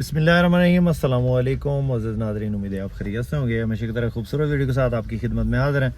बिस्मिल्लाहिर्रहमानिर्रहीम, अस्सलाम वालेकुम अज़ीज़ नाज़रीन, उम्मीद है आप खैरियत से होंगे। हमेशा की तरह खूबसूरत वीडियो के साथ आपकी खिदमत में हाज़िर हैं।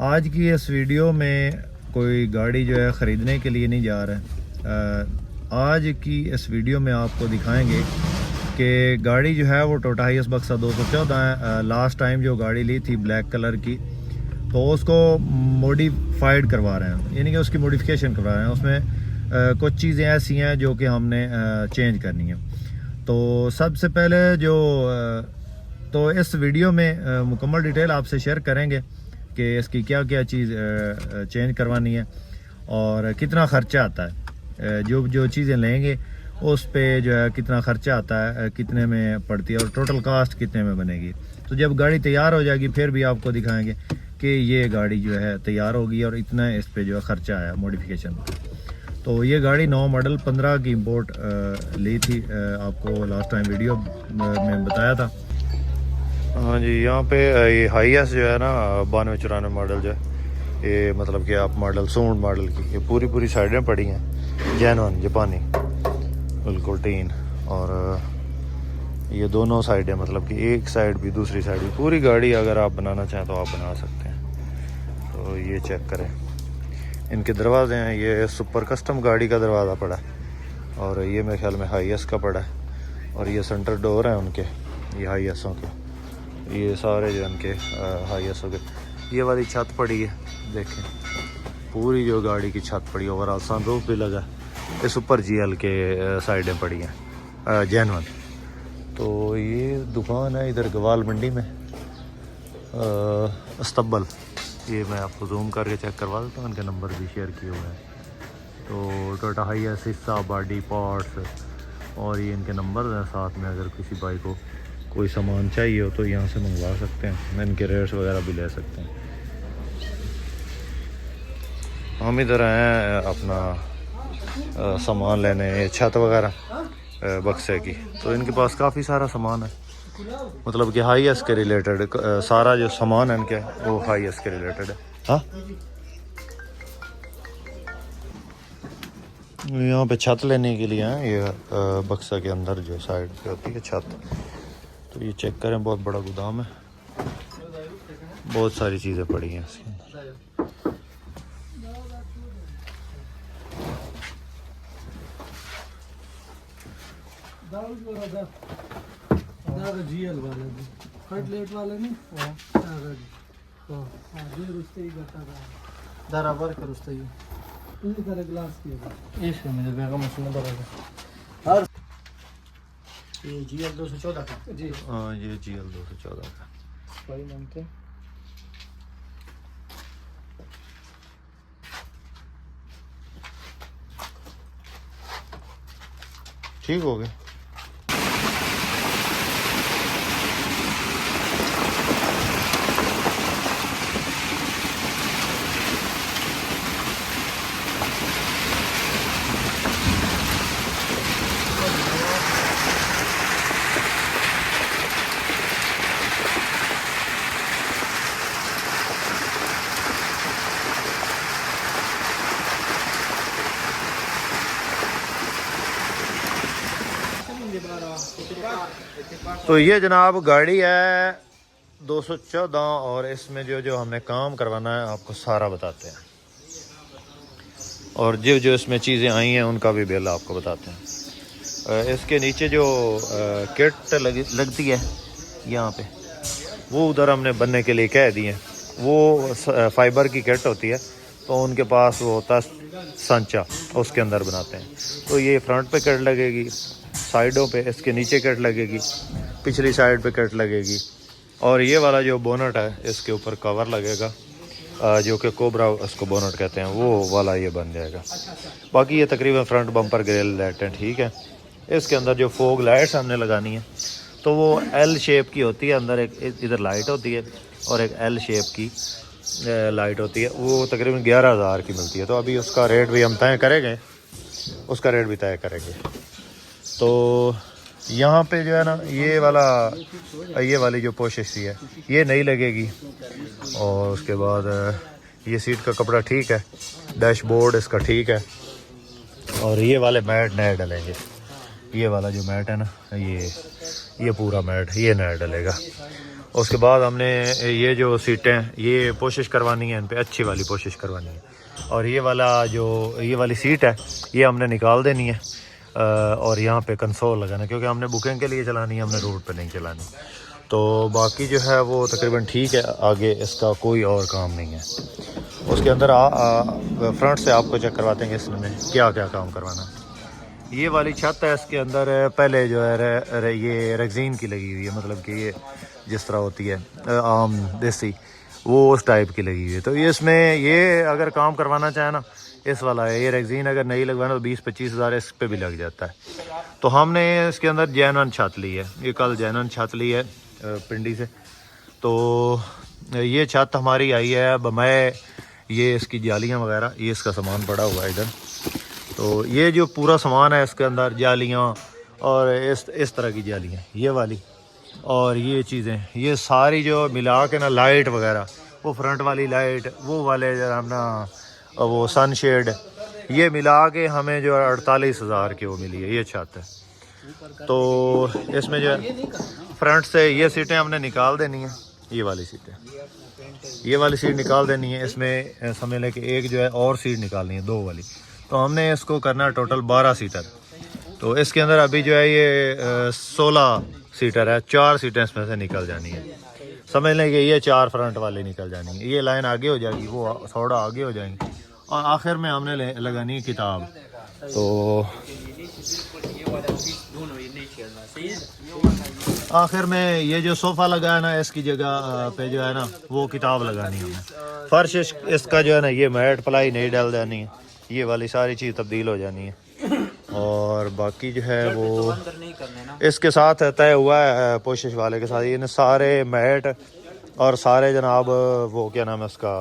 आज की इस वीडियो में कोई गाड़ी जो है ख़रीदने के लिए नहीं जा रहा है। आज की इस वीडियो में आपको दिखाएंगे कि गाड़ी जो है वो टोयोटा हाइएस बक्सा 214 है। लास्ट टाइम जो गाड़ी ली थी ब्लैक कलर की, तो उसको मॉडिफाइड करवा रहे हैं, यानी कि उसकी मॉडिफिकेशन करवा रहे हैं। उसमें कुछ चीज़ें ऐसी हैं जो कि हमने चेंज करनी है। तो सबसे पहले तो इस वीडियो में मुकम्मल डिटेल आपसे शेयर करेंगे कि इसकी क्या क्या चीज़ चेंज करवानी है और कितना ख़र्चा आता है। जो चीज़ें लेंगे उस पे जो है कितना ख़र्चा आता है, कितने में पड़ती है और टोटल कास्ट कितने में बनेगी। तो जब गाड़ी तैयार हो जाएगी फिर भी आपको दिखाएंगे कि ये गाड़ी जो है तैयार होगी और इतना इस पे जो है ख़र्चा आया मॉडिफिकेशन। तो ये गाड़ी 9 मॉडल 15 की इंपोर्ट ली थी, आपको लास्ट टाइम वीडियो में बताया था। हाँ जी, यहाँ पे ये हाईएस जो है ना 9294 मॉडल जो है, ये मतलब कि आप मॉडल सूंड मॉडल की ये पूरी साइडें पड़ी हैं, जेन्युइन जापानी बिल्कुल टीन। और ये दोनों साइडें मतलब कि एक साइड भी दूसरी साइड भी पूरी गाड़ी अगर आप बनाना चाहें तो आप बना सकते हैं। तो ये चेक करें, इनके दरवाजे हैं, ये सुपर कस्टम गाड़ी का दरवाज़ा पड़ा है और ये मेरे ख्याल में हाईएस का पड़ा है। और ये सेंटर डोर हैं उनके, ये हाईएसों के, ये सारे जो उनके हाईएसों के। ये वाली छत पड़ी है, देखें पूरी जो गाड़ी की छत पड़ी है, ओवरऑल सनरूफ भी लगा। ये सुपर जीएल के साइडें पड़ी हैं जेन्युइन। तो ये दुकान है इधर गवाल मंडी में, अस्तबल। ये मैं आपको जूम करके चेक करवा देता हूँ, इनके नंबर भी शेयर किए हुए हैं। तो टोयोटा हाईएस हिस्सा बॉडी पार्ट्स और ये इनके नंबर हैं साथ में। अगर किसी भाई को कोई सामान चाहिए हो तो यहाँ से मंगवा सकते हैं, मैं इनके रेट्स वगैरह भी ले सकते हैं। हम इधर आए अपना सामान लेने, छत वगैरह बक्से की। तो इनके पास काफ़ी सारा सामान है, मतलब कि हाईएस के रिलेटेड सारा जो सामान है इनके वो हाईएस के रिलेटेड है। हाँ, यहाँ पे छत लेने के लिए हैं, ये बक्सा के अंदर जो साइड पे होती है छत। तो ये चेक करें, बहुत बड़ा गोदाम है, बहुत सारी चीज़ें पड़ी हैं इसके अंदर। जीएल वाला जी कटलेट वाला नहीं बराबर कर उससे ये तरह ग्लास किया इसमें मुझे बेगा मशीन बराबर। और ये जीएल 214 का जी, हाँ ये जीएल 214 का भाई मानते ठीक हो गया। तो ये जनाब गाड़ी है 214 और इसमें जो हमने काम करवाना है आपको सारा बताते हैं, और जो इसमें चीज़ें आई हैं उनका भी बिल आपको बताते हैं। इसके नीचे जो किट लगती है यहाँ पे, वो उधर हमने बनने के लिए कह दी है। वो फाइबर की किट होती है, तो उनके पास वो होता है सांचा, उसके अंदर बनाते हैं। तो ये फ्रंट पे किट लगेगी, साइडों पे इसके नीचे किट लगेगी, पिछली साइड पे किट लगेगी, और ये वाला जो बोनट है इसके ऊपर कवर लगेगा, जो कि कोबरा उसको बोनट कहते हैं, वो वाला ये बन जाएगा। बाकी ये तकरीबन फ्रंट बम्पर ग्रिल लाइटें ठीक है। इसके अंदर जो फोग लाइट्स हमने लगानी है तो वो एल शेप की होती है, अंदर एक इधर लाइट होती है और एक एल शेप की लाइट होती है, वो तकरीबन 11,000 की मिलती है। तो अभी उसका रेट भी हम तय करेंगे, उसका रेट भी तय करेंगे। तो यहाँ पे जो है ना ये वाली जो पोशिश है ये नहीं लगेगी। और उसके बाद ये सीट का कपड़ा ठीक है, डैशबोर्ड इसका ठीक है, और ये वाले मैट नए डलेंगे। ये वाला जो मैट है ना, ये पूरा मैट ये नया डलेगा। उसके बाद हमने ये जो सीटें ये कोशिश करवानी है, इन पे अच्छी वाली कोशिश करवानी है। और ये वाली सीट है ये हमने निकाल देनी है और यहाँ पे कंसोल लगाना, क्योंकि हमने बुकिंग के लिए चलानी है, हमने रोड पे नहीं चलानी। तो बाकी जो है वो तकरीबन ठीक है, आगे इसका कोई और काम नहीं है। उसके अंदर फ्रंट से आपको चेक करवाते हैं इसमें क्या क्या काम करवाना। ये वाली छत है, इसके अंदर पहले जो है ये रेगजीन की लगी हुई है, मतलब कि ये जिस तरह होती है आम देसी, वो उस टाइप की लगी हुई है। तो ये इसमें ये अगर काम करवाना चाहे ना, इस वाला है ये रेगजीन अगर नहीं लगवाना तो 20-25 हज़ार इस पे भी लग जाता है। तो हमने इसके अंदर जैनन छत ली है, ये कल जैनन छत ली है पिंडी से। तो ये छत हमारी आई है बमय, ये इसकी जालियाँ वगैरह, ये इसका सामान पड़ा हुआ है इधर। तो ये जो पूरा सामान है इसके अंदर जालियाँ और इस तरह की जालियाँ, ये वाली और ये चीज़ें, ये सारी जो मिला के ना लाइट वगैरह, वो फ्रंट वाली लाइट, वो वाले जो अपना वो सनशेड, ये मिला के हमें जो 48 हज़ार की वो मिली है ये छत है। तो इसमें जो फ्रंट से ये सीटें हमने निकाल देनी है, ये वाली सीटें, ये वाली सीट निकाल देनी है। इसमें समझ लें कि एक जो है और सीट निकालनी है, 2 वाली। तो हमने इसको करना है टोटल 12 सीटर। तो इसके अंदर अभी जो है ये 16 सीटर है, 4 सीटें इसमें से निकल जानी है। समझ लें कि ये 4 फ्रंट वाली निकल जानी है, ये लाइन आगे हो जाएगी, वो थोड़ा आगे हो जाएंगी और आखिर में हमने लगानी है किताब। तो आखिर में ये जो सोफ़ा लगा है ना, इसकी जगह पे जो है ना वो किताब लगानी है हमें। फर्श इसका जो है ना ये मैट प्लाई नहीं डाल देनी है, ये वाली सारी चीज़ तब्दील हो जानी है। और बाकी जो है वो इसके साथ तय हुआ है पोशिश वाले के साथ, ये सारे मैट और सारे जनाब वो क्या नाम है उसका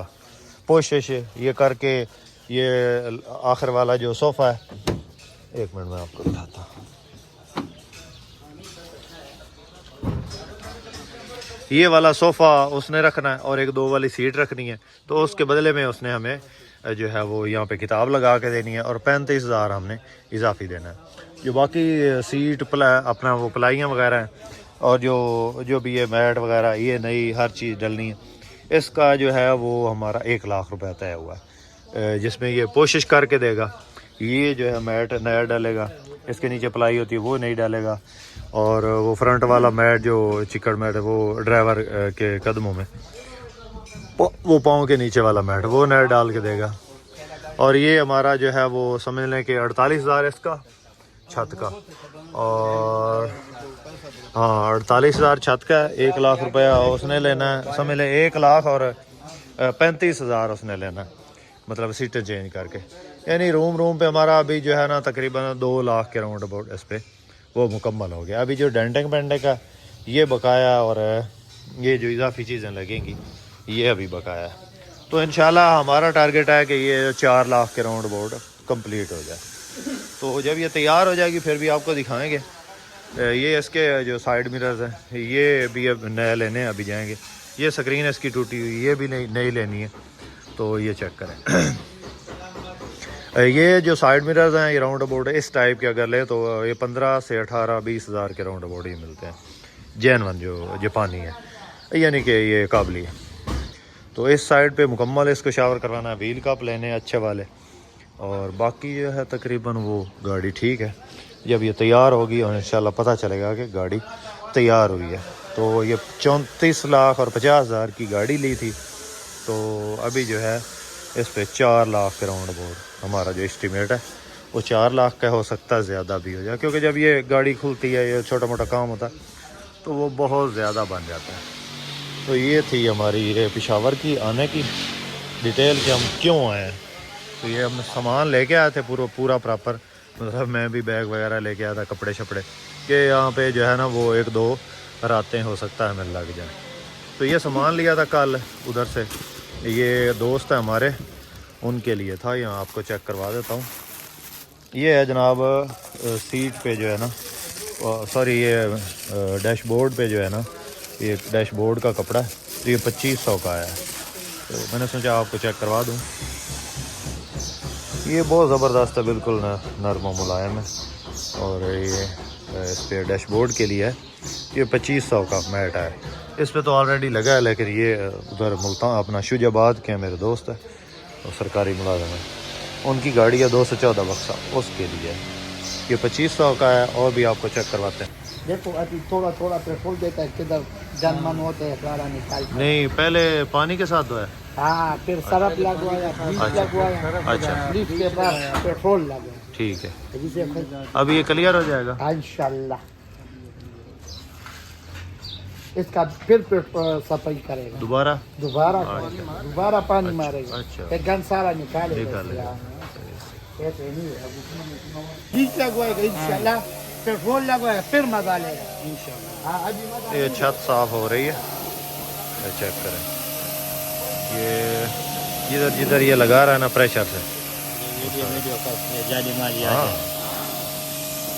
पोशिश ये करके, ये आखिर वाला जो सोफ़ा है, एक मिनट में आपको दिखाता हूँ। ये वाला सोफ़ा उसने रखना है और एक 2 वाली सीट रखनी है। तो उसके बदले में उसने हमें जो है वो यहाँ पे किताब लगा के देनी है और 35 हज़ार हमने इजाफी देना है। जो बाकी सीट अपना वो प्लाइयाँ वगैरह हैं और जो भी ये मैट वगैरह ये नई हर चीज़ डलनी है, इसका जो है वो हमारा 1 लाख रुपए तय हुआ है, जिसमें ये कोशिश करके देगा। ये जो है मैट नया डालेगा, इसके नीचे प्लाई होती है वो नहीं डालेगा, और वो फ्रंट वाला मैट जो चिकड़ मैट है वो ड्राइवर के कदमों में वो पाँव के नीचे वाला मैट वो नया डाल के देगा। और ये हमारा जो है वो समझ लें कि 48 हज़ार इसका छत का, और हाँ 48 हज़ार छत का, 1 लाख रुपया उसने लेना है, समझ लें 1 लाख और 35 हज़ार उसने लेना है, मतलब सीटें चेंज करके। यानी रूम पे हमारा अभी जो है ना तकरीबन 2 लाख के राउंड अबाउट इस पर वो मुकम्मल हो गया। अभी जो डेंटिंग का ये बकाया और ये जो इजाफी चीज़ें लगेंगी ये अभी बकाया है। तो इंशाल्लाह हमारा टारगेट है कि ये 4 लाख के राउंड अबाउट कंप्लीट हो जाए। तो जब ये तैयार हो जाएगी फिर भी आपको दिखाएंगे। ये इसके जो साइड मिरर्स हैं ये भी अब नया लेने अभी जाएंगे। ये स्क्रीन इसकी टूटी हुई ये भी नई लेनी है, तो ये चेक करें। ये जो साइड मिरर्स हैं ये राउंड अबाउट इस टाइप के अगर लें तो ये 15 से 18-20 हज़ार के राउंड अबाउट ही मिलते हैं, जैनवन जो जापानी है, यानी कि ये काबली है। तो इस साइड पे मुकम्मल इसको शावर करवाना है, व्हील कप लेने अच्छे वाले, और बाकी जो है तकरीबन वो गाड़ी ठीक है। जब ये तैयार होगी और इंशाल्लाह पता चलेगा कि गाड़ी तैयार हुई है। तो ये 34 लाख और 50 हज़ार की गाड़ी ली थी, तो अभी जो है इस पे 4 लाख के राउंड अबाउट हमारा जो एस्टीमेट है वो 4 लाख का हो सकता है, ज़्यादा भी हो जाए, क्योंकि जब ये गाड़ी खुलती है ये छोटा मोटा काम होता है तो वो बहुत ज़्यादा बन जाता है। तो ये थी हमारी ये पेशावर की आने की डिटेल कि हम क्यों आए हैं। तो ये हम सामान लेके आए थे पूरा प्रॉपर, मतलब मैं भी बैग वगैरह लेके आया था, कपड़े शपड़े के यहाँ पे जो है ना वो 1-2 रातें हो सकता है हमें लग जाए। तो ये सामान लिया था कल उधर से, ये दोस्त है हमारे उनके लिए था, यहाँ आपको चेक करवा देता हूँ। ये है जनाब सीट पे जो है ना, सॉरी ये डैशबोर्ड पे जो है ना, ये डैशबोर्ड का कपड़ा है, तो ये 2500 का आया है। तो मैंने सोचा आपको चेक करवा दूँ। ये बहुत ज़बरदस्त है, बिल्कुल नरम मुलायम है। और ये इस पर डैशबोर्ड के लिए है। ये 2500 का मैट है। इस पे तो ऑलरेडी लगा है, लेकिन ये उधर मुल्तान अपना शुजाबाद के मेरे दोस्त है और सरकारी मुलाजिम है, उनकी गाड़ी है 214 बक्सा, उसके लिए ये 2500 का है। और भी आपको चेक करवाते हैं। देखो अभी थोड़ा थोड़ा पेट्रोल देता है, किधर जनमन होते हैं सारा निकालते हैं। नहीं, पहले पानी के साथ दो है। हाँ, फिर सरफ लगवाया, बीज अच्छा। लगवाया, अच्छा, लीफ के बाद पेट्रोल लगा। ठीक है। जिसे अब ये क्लियर हो जाएगा इंशाल्लाह। इसका फिर सफाई करेगा, दोबारा। दोबारा पानी मारेगा। अच्छा। फिर गन सारा निकालेगा। बीज लगवाएगा इंशाल्लाह, पेट्रोल लगवाएगा, फिर मजा लेगा इंशाल्लाह। हाँ, अभी मजा। ये छत साफ हो रही है, ये चेक करें। ये जिधर जिधर ये लगा रहा है ना प्रेशर से, हाँ,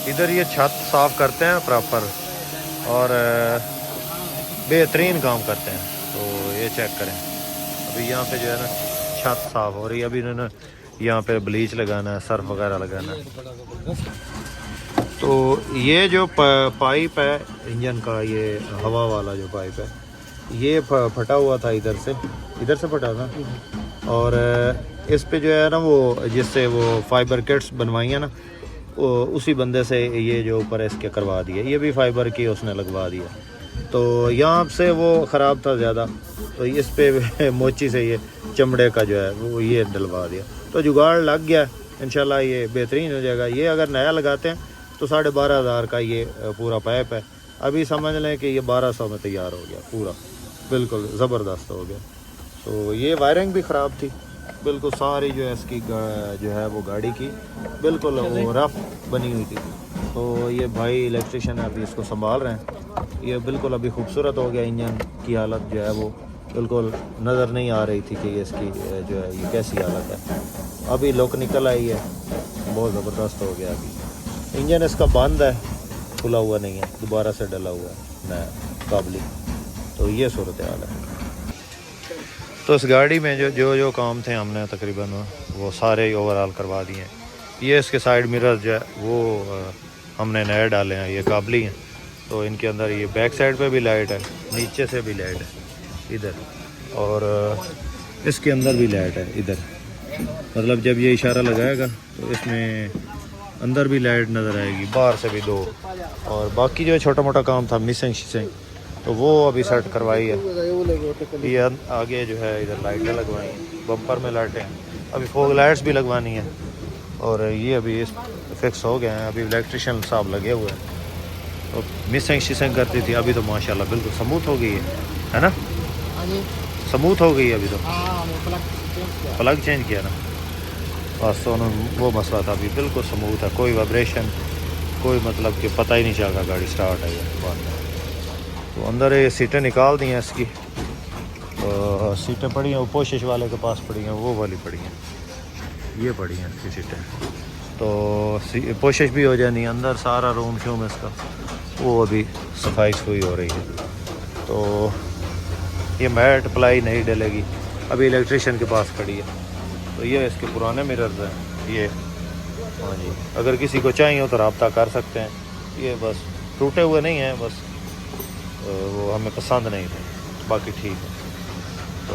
इधर ये छत साफ करते हैं प्रॉपर और बेहतरीन काम करते हैं। तो ये चेक करें, अभी यहाँ पे जो है ना छत साफ हो रही है। अभी इन्होंने यहाँ पे ब्लीच लगाना है, सर्फ वगैरह लगाना है। तो ये जो पाइप है इंजन का, ये हवा वाला जो पाइप है, ये फटा हुआ था इधर से फटा था। और इस पे जो है ना वो जिससे वो फाइबर किट्स बनवाई है ना, उसी बंदे से ये जो ऊपर है इसके करवा दिए। ये भी फाइबर की उसने लगवा दिया। तो यहाँ से वो ख़राब था ज़्यादा, तो इस पे मोची से ये चमड़े का जो है वो ये डलवा दिया। तो जुगाड़ लग गया, इंशाल्लाह ये बेहतरीन हो जाएगा। ये अगर नया लगाते हैं तो 12,500 का ये पूरा पाइप है। अभी समझ लें कि ये 1200 में तैयार हो गया पूरा, बिल्कुल ज़बरदस्त हो गया। तो ये वायरिंग भी ख़राब थी बिल्कुल सारी, जो है इसकी जो है वो गाड़ी की बिल्कुल वो रफ बनी हुई थी। तो ये भाई इलेक्ट्रिशियन है, अभी इसको संभाल रहे हैं। ये बिल्कुल अभी खूबसूरत हो गया। इंजन की हालत जो है वो बिल्कुल नज़र नहीं आ रही थी कि ये इसकी जो है ये कैसी हालत है। अभी लुक निकल आई है, बहुत ज़बरदस्त हो गया। अभी इंजन इसका बंद है, खुला हुआ नहीं है, दोबारा से डला हुआ है नया काबली। तो ये सूरत हाल है। तो इस गाड़ी में जो काम थे हमने तकरीबन वो सारे ओवरऑल करवा दिए हैं। ये इसके साइड मिरर जो है वो हमने नए डाले हैं, ये काबली हैं। तो इनके अंदर ये बैक साइड पे भी लाइट है, नीचे से भी लाइट है इधर, और इसके अंदर भी लाइट है इधर। मतलब जब ये इशारा लगाएगा तो इसमें अंदर भी लाइट नज़र आएगी, बाहर से भी 2। और बाकी जो छोटा मोटा काम था मिसिंग शिसिंग, तो वो अभी सेट करवाई है। ये आगे जो है इधर लाइटें लगवाई हैं, बम्पर में लाइटें, अभी फोग लाइट्स भी लगवानी है। और ये अभी इस फिक्स हो गए हैं, अभी इलेक्ट्रिशियन साहब लगे हुए हैं। तो मिसिंग शिसिंग करती थी, अभी तो माशाल्लाह बिल्कुल स्मूथ हो गई है ना? स्मूथ हो गई है अभी तो। प्लग चेंज किया ना, बस तो उन्होंने वो मसला था, अभी बिल्कुल स्मूथ है, कोई वाइब्रेशन, कोई मतलब कि पता ही नहीं चला गाड़ी स्टार्ट है बाद में। तो अंदर ये सीटें निकाल दी हैं इसकी, तो सीटें पड़ी हैं वो पोशिश वाले के पास पड़ी हैं, वो वाली पड़ी हैं, ये पड़ी हैं इसकी सीटें। तो पोशिश भी हो जानी, अंदर सारा रूम शूम इसका वो अभी सफाई सफाई हो रही है। तो ये मैट प्लाई नहीं डलेगी, अभी इलेक्ट्रिशियन के पास खड़ी है। तो ये इसके पुराने मिरर्स हैं ये, हाँ जी, अगर किसी को चाहिए हो तो रब्ता कर सकते हैं। ये बस टूटे हुए नहीं हैं, बस वो हमें पसंद नहीं थे, बाकी ठीक है। तो